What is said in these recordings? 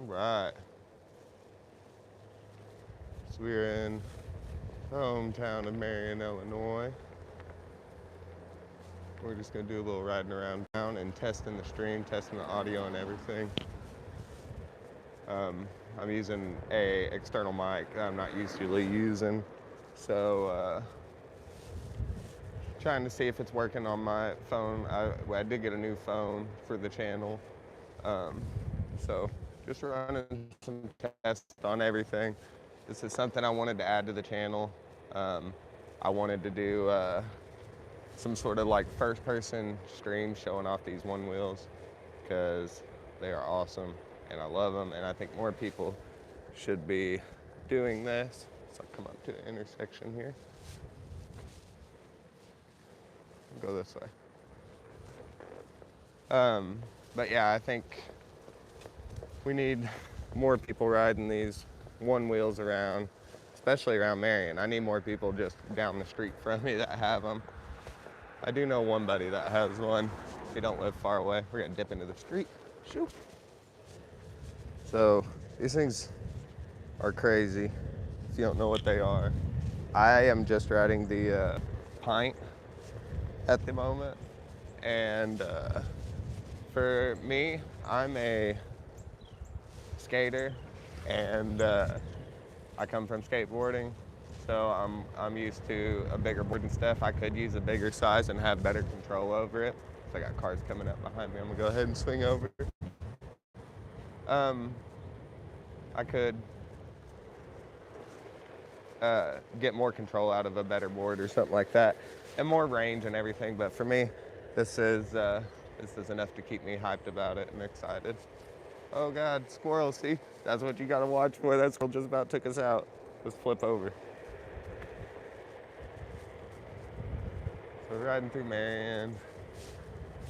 Right. So we're in the hometown of Marion, Illinois. We're just gonna do a little riding around town and testing the stream, testing the audio and everything. I'm using a external mic that I'm not usually using, so trying to see if it's working on my phone. I did get a new phone for the channel, so just running some tests on everything. This is something I wanted to add to the channel. I wanted to do some sort of like first-person stream showing off these one wheels because they are awesome and I love them, and I think more people should be doing this. So I'll come up to the intersection here. Go this way. But yeah, I think we need more people riding these one wheels around, especially around Marion. I need more people just down the street from me that have them. I do know one buddy that has one. They don't live far away. We're gonna dip into the street. Shoot. So these things are crazy if you don't know what they are. I am just riding the pint at the moment, and for me, I'm a skater, and I come from skateboarding, so I'm used to a bigger board and stuff. I could use a bigger size and have better control over it. So I got cars coming up behind me. I'm gonna go ahead and swing over. I could get more control out of a better board or something like that, and more range and everything. But for me, this is enough to keep me hyped about it and excited. Oh God, squirrels! See, that's what you gotta watch for. That squirrel just about took us out. Let's flip over. So we're riding through Marion.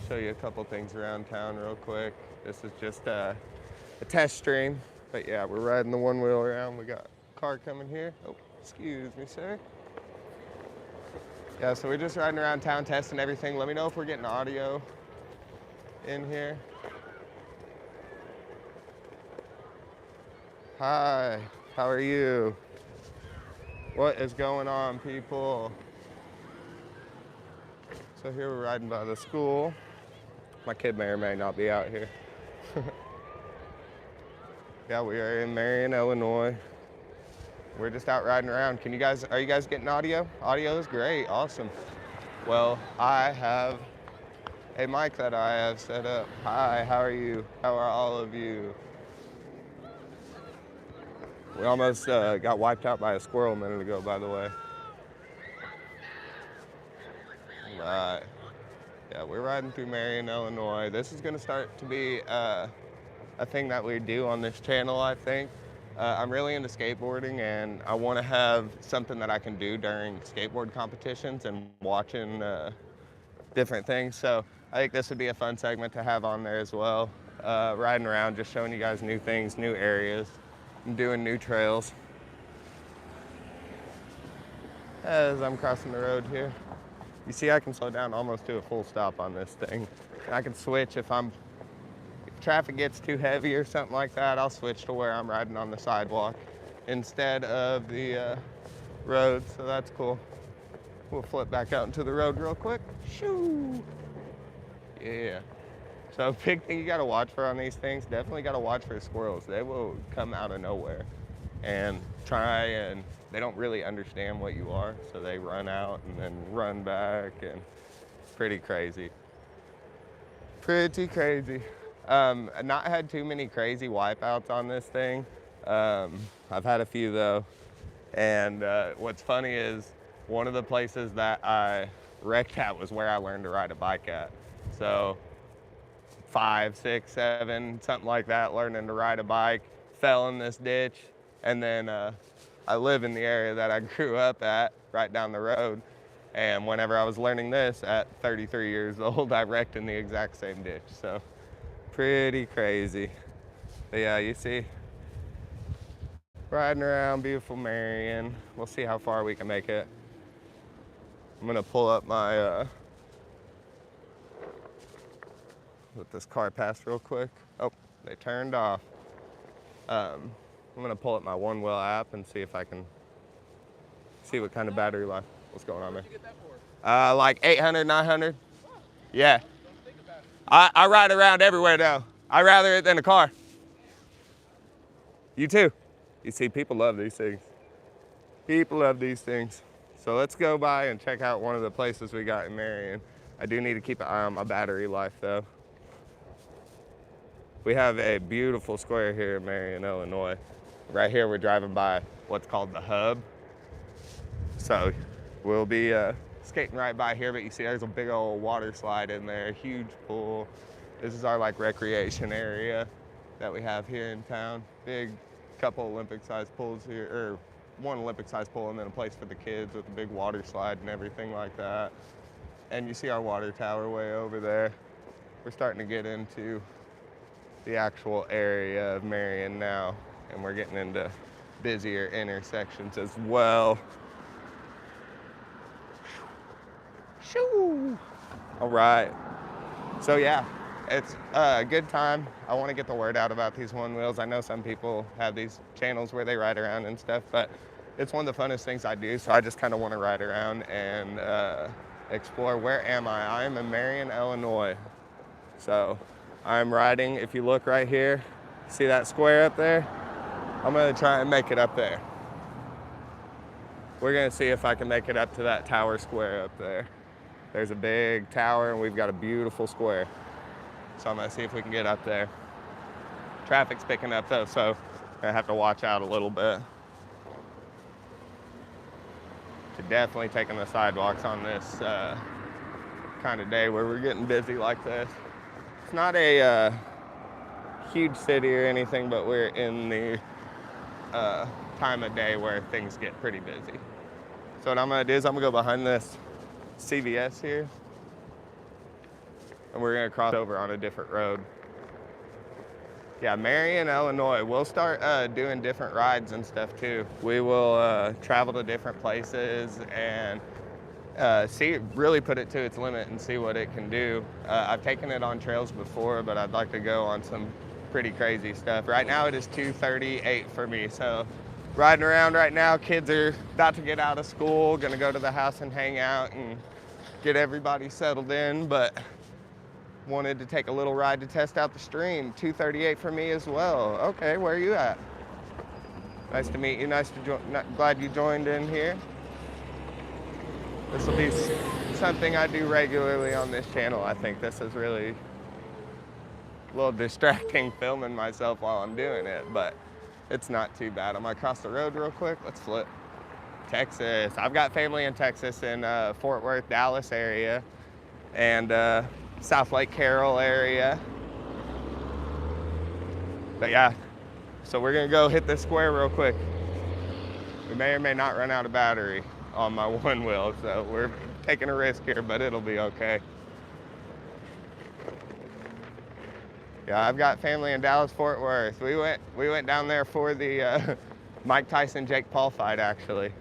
Show you a couple things around town real quick. This is just a test stream, but yeah, we're riding the one wheel around. We got a car coming here. Oh, excuse me, sir. Yeah, so we're just riding around town testing everything. Let me know if we're getting audio in here. Hi, how are you? What is going on, people? So here we're riding by the school. My kid may or may not be out here. Yeah, we are in Marion, Illinois. We're just out riding around. Are you guys getting audio? Audio is great, awesome. Well, I have a mic that I have set up. Hi, how are you? How are all of you? We almost got wiped out by a squirrel a minute ago, by the way. Right. Yeah, we're riding through Marion, Illinois. This is gonna start to be a thing that we do on this channel, I think. I'm really into skateboarding, and I want to have something that I can do during skateboard competitions and watching different things. So I think this would be a fun segment to have on there as well. Riding around, just showing you guys new things, new areas, and doing new trails. As I'm crossing the road here, you see I can slow down almost to a full stop on this thing. And I can switch if traffic gets too heavy or something like that, I'll switch to where I'm riding on the sidewalk instead of the road, so that's cool. We'll flip back out into the road real quick. Shoo! Yeah. So big thing you gotta watch for on these things, definitely gotta watch for squirrels. They will come out of nowhere and they don't really understand what you are, so they run out and then run back, and it's pretty crazy. Pretty crazy. Not had too many crazy wipeouts on this thing. I've had a few though. And what's funny is one of the places that I wrecked at was where I learned to ride a bike at. So 5, 6, 7, something like that, learning to ride a bike, fell in this ditch. And then I live in the area that I grew up at, right down the road. And whenever I was learning this at 33 years old, I wrecked in the exact same ditch. So pretty crazy. But yeah, you see, riding around beautiful Marion. We'll see how far we can make it. I'm gonna pull up my, let this car pass real quick. Oh, they turned off. I'm gonna pull up my Onewheel app and see if I can see what kind of battery life. What's going on there? What did you get that for? Like 800, 900. Yeah. I ride around everywhere now. I rather it than a car. You too. You see, people love these things. People love these things. So let's go by and check out one of the places we got in Marion. I do need to keep an eye on my battery life though. We have a beautiful square here in Marion, Illinois. Right here we're driving by what's called the Hub. So we'll be skating right by here, but you see there's a big old water slide in there, huge pool. This is our like recreation area that we have here in town. Big couple Olympic-sized pools here, or one Olympic-sized pool and then a place for the kids with a big water slide and everything like that. And you see our water tower way over there. We're starting to get into the actual area of Marion now, and we're getting into busier intersections as well. Shoo! All right. So yeah, it's a good time. I want to get the word out about these Onewheels. I know some people have these channels where they ride around and stuff, but it's one of the funnest things I do. So I just kind of want to ride around and explore. Where am I? I'm in Marion, Illinois. So I'm riding. If you look right here, see that square up there? I'm gonna try and make it up there. We're gonna see if I can make it up to that tower square up there. There's a big tower and we've got a beautiful square. So I'm gonna see if we can get up there. Traffic's picking up though, so I have to watch out a little bit. To definitely taking the sidewalks on this kind of day where we're getting busy like this. It's not a huge city or anything, but we're in the time of day where things get pretty busy. So what I'm gonna do is I'm gonna go behind this CVS here, and we're gonna cross over on a different road. Yeah, Marion, Illinois. We'll start doing different rides and stuff too. We will travel to different places and really put it to its limit and see what it can do. I've taken it on trails before, but I'd like to go on some pretty crazy stuff. Right now it is 2:38 for me, so riding around right now. Kids are about to get out of school, gonna go to the house and hang out and get everybody settled in, but wanted to take a little ride to test out the stream. 2:38 for me as well. Okay, where are you at? Nice to meet you. Nice to glad you joined in here. This will be something I do regularly on this channel. I think this is really a little distracting filming myself while I'm doing it, but it's not too bad. I'm gonna cross the road real quick. Let's flip. Texas. I've got family in Texas in Fort Worth, Dallas area, and South Lake Carroll area. But yeah, so we're gonna go hit this square real quick. We may or may not run out of battery on my Onewheel, so we're taking a risk here, but it'll be okay. Yeah, I've got family in Dallas, Fort Worth. We went down there for the Mike Tyson, Jake Paul fight, actually.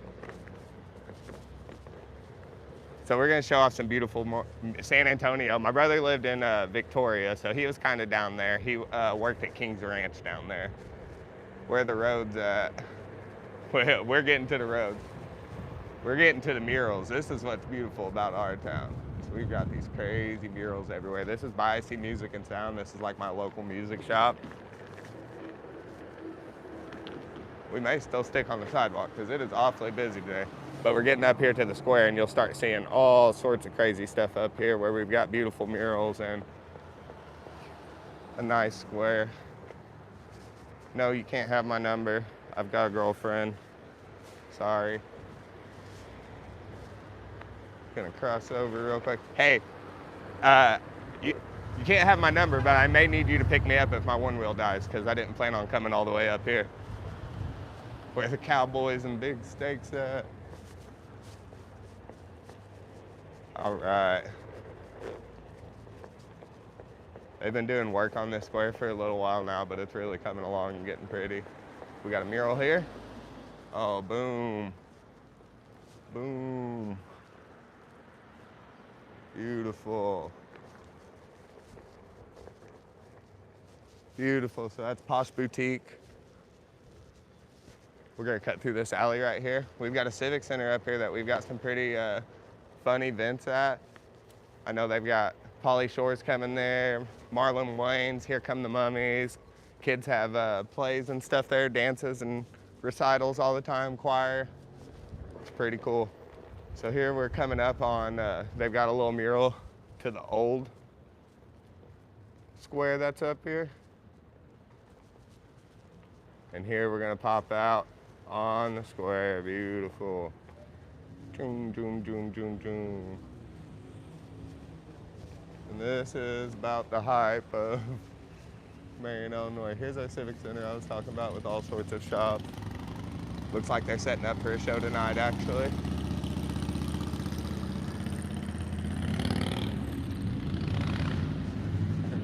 So we're gonna show off some beautiful San Antonio. My brother lived in Victoria, so he was kind of down there. He worked at King's Ranch down there. Where are the roads at? We're getting to the roads. We're getting to the murals. This is what's beautiful about our town. So we've got these crazy murals everywhere. This is by IC Music and Sound. This is like my local music shop. We may still stick on the sidewalk because it is awfully busy today. But we're getting up here to the square and you'll start seeing all sorts of crazy stuff up here where we've got beautiful murals and a nice square. No, you can't have my number. I've got a girlfriend. Sorry. Gonna cross over real quick. Hey, you can't have my number, but I may need you to pick me up if my Onewheel dies because I didn't plan on coming all the way up here. Where the cowboys and big steaks at. All right. They've been doing work on this square for a little while now, but it's really coming along and getting pretty. We got a mural here. Oh, boom. Boom. Beautiful. Beautiful. So that's Posh Boutique. We're gonna cut through this alley right here. We've got a civic center up here that we've got some pretty fun events at. I know they've got Pauly Shore's coming there, Marlon Wayne's, Here Come the Mummies. Kids have plays and stuff there, dances and recitals all the time, choir. It's pretty cool. So here we're coming up on, they've got a little mural to the old square that's up here. And here we're gonna pop out on the square, beautiful. Joom, joom, joom, joom, joom. And this is about the hype of Marion, Illinois. Here's our civic center I was talking about with all sorts of shops. Looks like they're setting up for a show tonight, actually.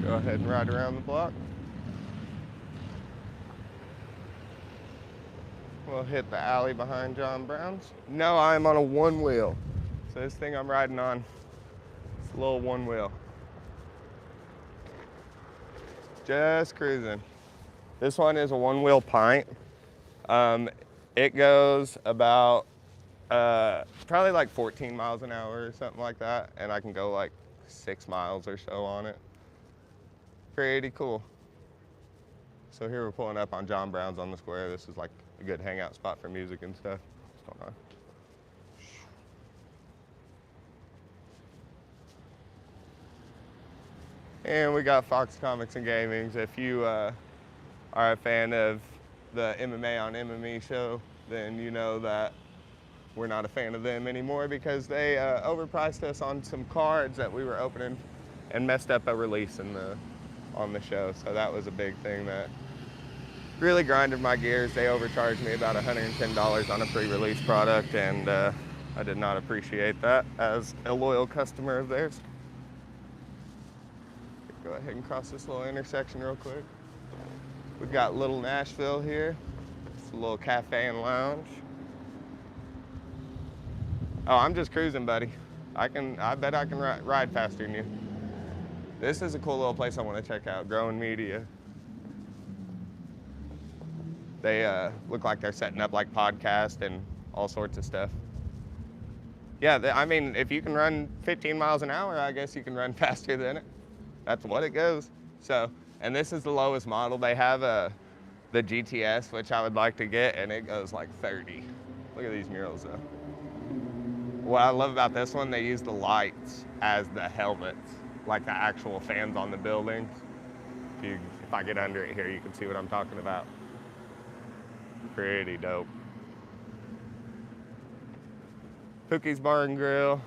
Go ahead and ride around the block. We'll hit the alley behind John Brown's. No, I'm on a one wheel. So this thing I'm riding on, it's a little one wheel. Just cruising. This one is a one wheel pint. It goes about probably like 14 miles an hour or something like that. And I can go like 6 miles or so on it. Pretty cool. So here we're pulling up on John Brown's on the square. This is like a good hangout spot for music and stuff. What's going on? And we got Fox Comics and Gamings. If you are a fan of the MMA on MME show, then you know that we're not a fan of them anymore because they overpriced us on some cards that we were opening and messed up a release on the show. So that was a big thing that really grinded my gears. They overcharged me about $110 on a pre-release product, and I did not appreciate that as a loyal customer of theirs. Go ahead and cross this little intersection real quick. We've got Little Nashville here. It's a little cafe and lounge. Oh, I'm just cruising, buddy. I bet I can ride faster than you. This is a cool little place I want to check out, Growing Media. They look like they're setting up like podcasts and all sorts of stuff. Yeah, I mean, if you can run 15 miles an hour, I guess you can run faster than it. That's what it goes. So, and this is the lowest model. They have the GTS, which I would like to get, and it goes like 30. Look at these murals though. What I love about this one, they use the lights as the helmets, like the actual fans on the buildings. If I get under it here, you can see what I'm talking about. Pretty dope. Pookie's Bar and Grill.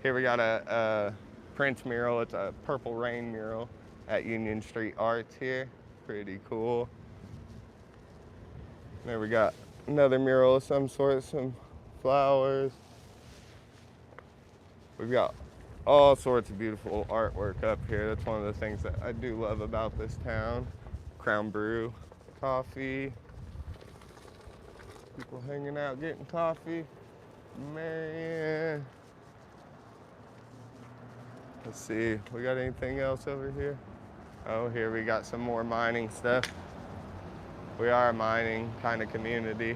Here we got a Prince mural. It's a Purple Rain mural at Union Street Arts here. Pretty cool. There we got another mural of some sort, some flowers. We've got all sorts of beautiful artwork up here. That's one of the things that I do love about this town. Crown Brew coffee. People hanging out, getting coffee. Marion. Let's see, we got anything else over here? Oh, here we got some more mining stuff. We are a mining kind of community,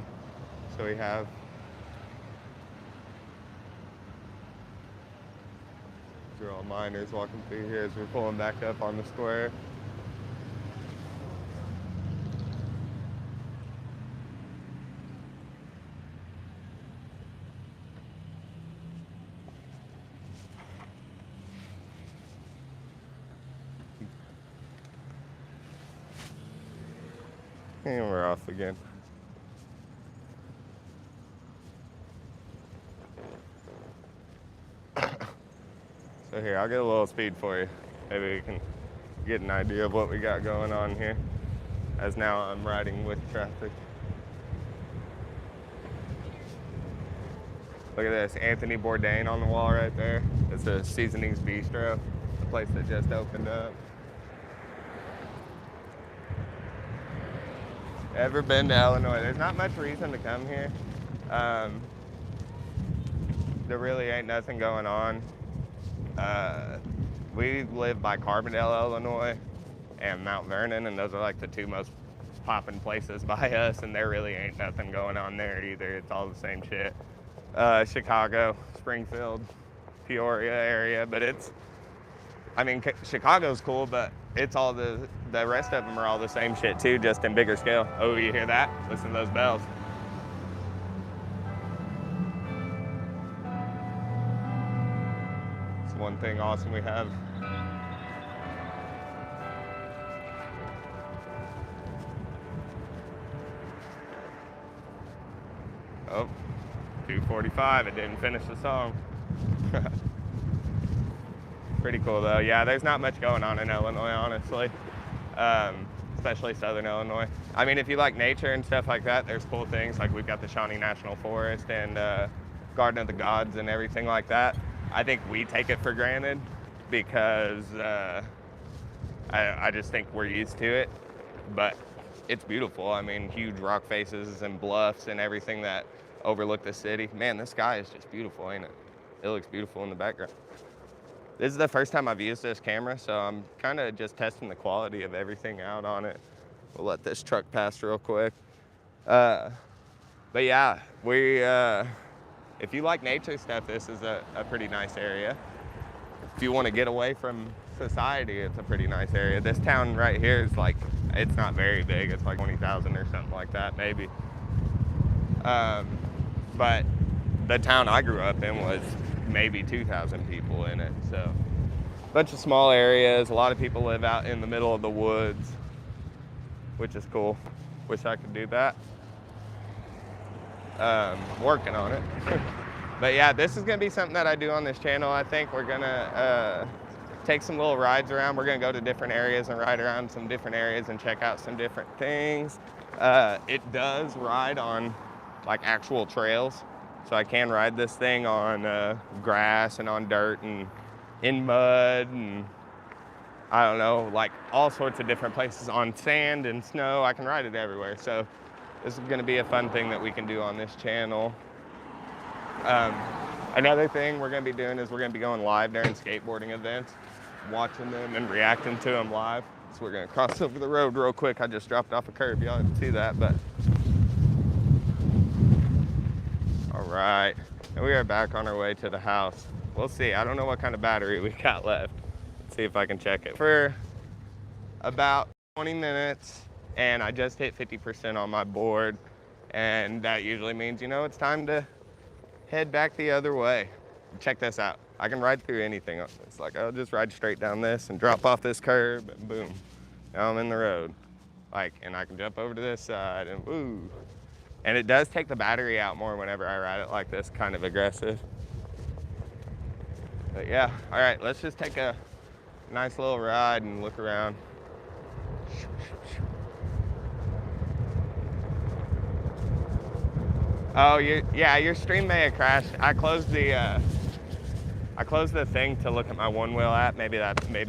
so we have these are all miners walking through here as we're pulling back up on the square. And we're off again. So here, I'll get a little speed for you. Maybe you can get an idea of what we got going on here, as now I'm riding with traffic. Look at this, Anthony Bourdain on the wall right there. It's a Seasonings Bistro, the place that just opened up. Ever been to Illinois? There's not much reason to come here. There really ain't nothing going on. We live by Carbondale, Illinois, and Mount Vernon, and those are like the two most popping places by us, and there really ain't nothing going on there either. It's all the same shit. Chicago, Springfield, Peoria area, but I mean, Chicago's cool, but it's all the rest of them are all the same shit too, just in bigger scale. Oh, you hear that? Listen to those bells. It's one thing awesome we have. Oh, 2:45, it didn't finish the song. Pretty cool though. Yeah, there's not much going on in Illinois, honestly, especially Southern Illinois. I mean, if you like nature and stuff like that, there's cool things. Like we've got the Shawnee National Forest and Garden of the Gods and everything like that. I think we take it for granted because I just think we're used to it, but it's beautiful. I mean, huge rock faces and bluffs and everything that overlook the city. Man, this sky is just beautiful, ain't it? It looks beautiful in the background. This is the first time I've used this camera, so I'm kind of just testing the quality of everything out on it. We'll let this truck pass real quick. But yeah, if you like nature stuff, this is a pretty nice area. If you want to get away from society, it's a pretty nice area. This town right here is like, it's not very big. It's like 20,000 or something like that, maybe. But the town I grew up in was maybe 2,000 people in it. So a bunch of small areas. A lot of people live out in the middle of the woods, which is cool. Wish I could do that. Working on it. But yeah, this is gonna be something that I do on this channel. I think we're gonna take some little rides around. We're gonna go to different areas and ride around some different areas and check out some different things. It does ride on like actual trails. So I can ride this thing on grass and on dirt and in mud and I don't know, like all sorts of different places, on sand and snow. I can ride it everywhere. So this is gonna be a fun thing that we can do on this channel. Another thing we're gonna be doing is we're gonna be going live during skateboarding events, watching them and reacting to them live. So we're gonna cross over the road real quick. I just dropped off a curb, y'all didn't see that, but. All right, and we are back on our way to the house. We'll see, I don't know what kind of battery we got left. Let's see if I can check it. For about 20 minutes, and I just hit 50% on my board, and that usually means, you know, it's time to head back the other way. Check this out. I can ride through anything. It's like, I'll just ride straight down this and drop off this curb, and boom, now I'm in the road. Like, and I can jump over to this side, and woo. And it does take the battery out more whenever I ride it like this, kind of aggressive. But yeah, all right, let's just take a nice little ride and look around. Oh, yeah, your stream may have crashed. I closed the thing to look at my Onewheel app. Maybe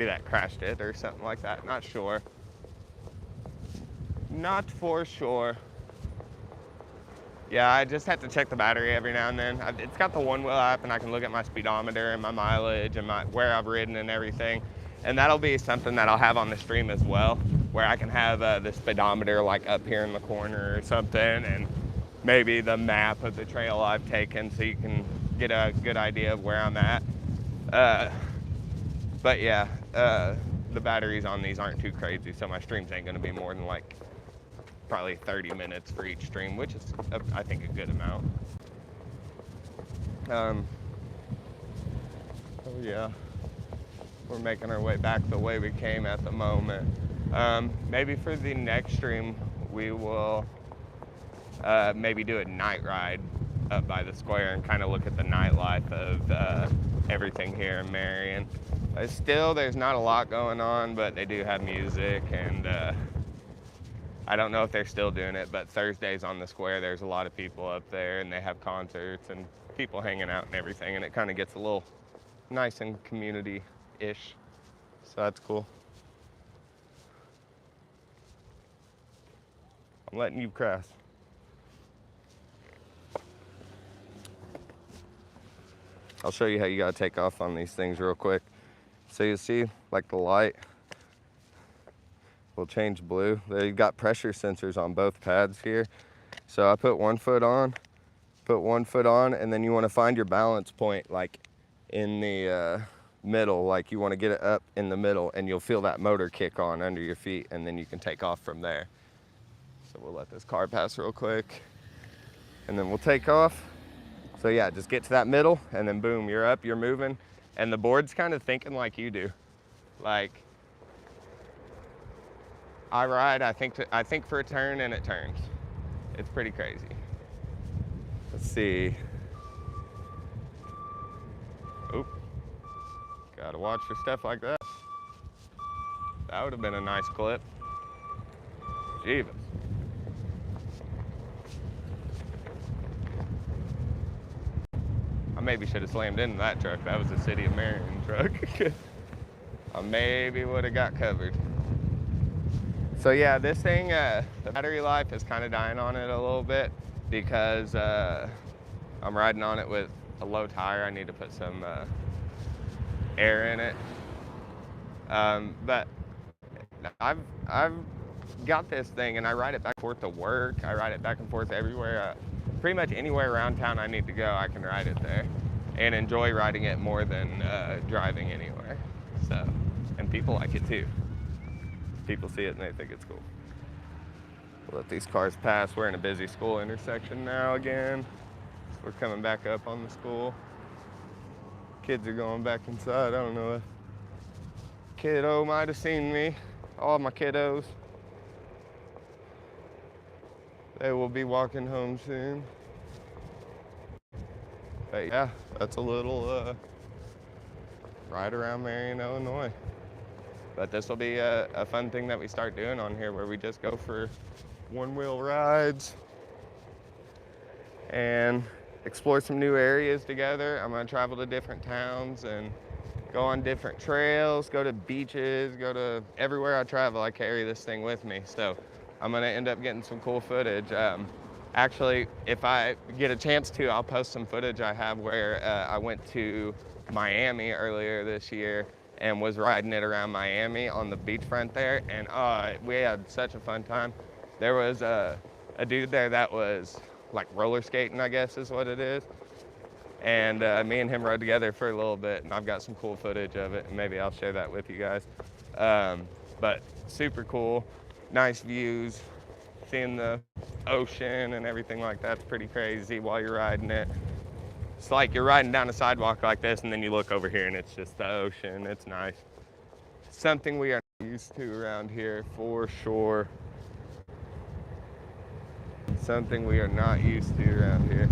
that crashed it or something like that. Not sure. Not for sure. Yeah, I just have to check the battery every now and then. It's got the Onewheel app, and I can look at my speedometer and my mileage and where I've ridden and everything. And that'll be something that I'll have on the stream as well, where I can have the speedometer like up here in the corner or something, and maybe the map of the trail I've taken so you can get a good idea of where I'm at. But yeah, the batteries on these aren't too crazy, so my streams ain't gonna be more than like probably 30 minutes for each stream, which is, I think, a good amount. Oh yeah, we're making our way back the way we came at the moment. Maybe for the next stream, we will maybe do a night ride up by the square and kind of look at the nightlife of everything here in Marion. Still, there's not a lot going on, but they do have music, and I don't know if they're still doing it, but Thursdays on the square, there's a lot of people up there, and they have concerts and people hanging out and everything, and it kind of gets a little nice and community-ish, so that's cool. I'm letting you cross. I'll show you how you gotta take off on these things real quick. So you see, like the light, will change blue. They've got pressure sensors on both pads here. So I put 1 foot on, and then you want to find your balance point like in the middle, like you want to get it up in the middle, and you'll feel that motor kick on under your feet, and then you can take off from there. So we'll let this car pass real quick, and then we'll take off. So yeah, just get to that middle, and then boom, you're up, you're moving, and the board's kind of thinking like you do. Like, I ride, I think for a turn, and it turns. It's pretty crazy. Let's see. Oop. Gotta watch for stuff like that. That would have been a nice clip. Jeebus. I maybe should have slammed into that truck. That was a City of Marion truck. I maybe would have got covered. So yeah, this thing, the battery life is kind of dying on it a little bit because I'm riding on it with a low tire. I need to put some air in it. But I've got this thing, and I ride it back and forth to work. I ride it back and forth everywhere. Pretty much anywhere around town I need to go, I can ride it there and enjoy riding it more than driving anywhere. So, and people like it too. People see it and they think it's cool. We'll let these cars pass. We're in a busy school intersection now again. So we're coming back up on the school. Kids are going back inside. I don't know, a kiddo might have seen me. All my kiddos. They will be walking home soon. But yeah, that's a little ride around Marion, Illinois. But this will be a fun thing that we start doing on here, where we just go for one-wheel rides and explore some new areas together. I'm gonna travel to different towns and go on different trails, go to beaches, go to everywhere I travel. I carry this thing with me. So I'm gonna end up getting some cool footage. Actually, if I get a chance to, I'll post some footage I have where I went to Miami earlier this year and was riding it around Miami on the beachfront there, and we had such a fun time. There was a dude there that was like roller skating, I guess is what it is, and me and him rode together for a little bit, and I've got some cool footage of it, and maybe I'll share that with you guys. But super cool, nice views, seeing the ocean and everything like that's pretty crazy while you're riding it. It's like you're riding down a sidewalk like this, and then you look over here and it's just the ocean. It's nice. Something we are used to around here for sure. Something we are not used to around here.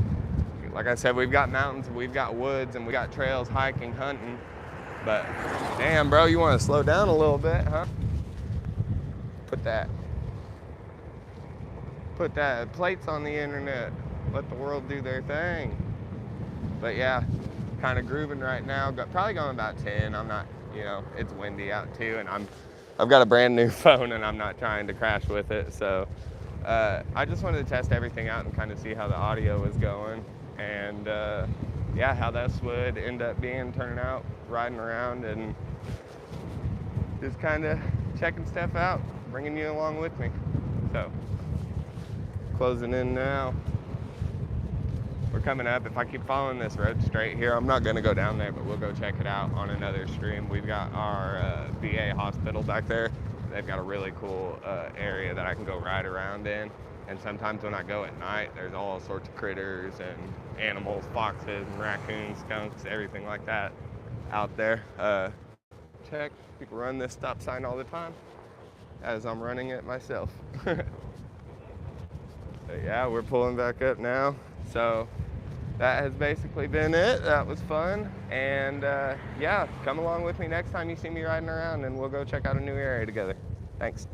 Like I said, we've got mountains, we've got woods, and we got trails, hiking, hunting. But damn, bro, you want to slow down a little bit, huh? Put that plates on the internet. Let the world do their thing. But yeah, kind of grooving right now. Probably going about 10. I'm not, it's windy out too, and I've got a brand new phone, and I'm not trying to crash with it. So I just wanted to test everything out and kind of see how the audio was going, and yeah, how this would end up turning out, riding around and just kind of checking stuff out, bringing you along with me. So closing in now. We're coming up. If I keep following this road straight here, I'm not going to go down there, but we'll go check it out on another stream. We've got our VA hospital back there. They've got a really cool area that I can go ride around in. And sometimes when I go at night, there's all sorts of critters and animals, foxes and raccoons, skunks, everything like that out there. Check. People run this stop sign all the time as I'm running it myself. But yeah, we're pulling back up now. So that has basically been it. That was fun. And yeah, come along with me next time you see me riding around, and we'll go check out a new area together. Thanks.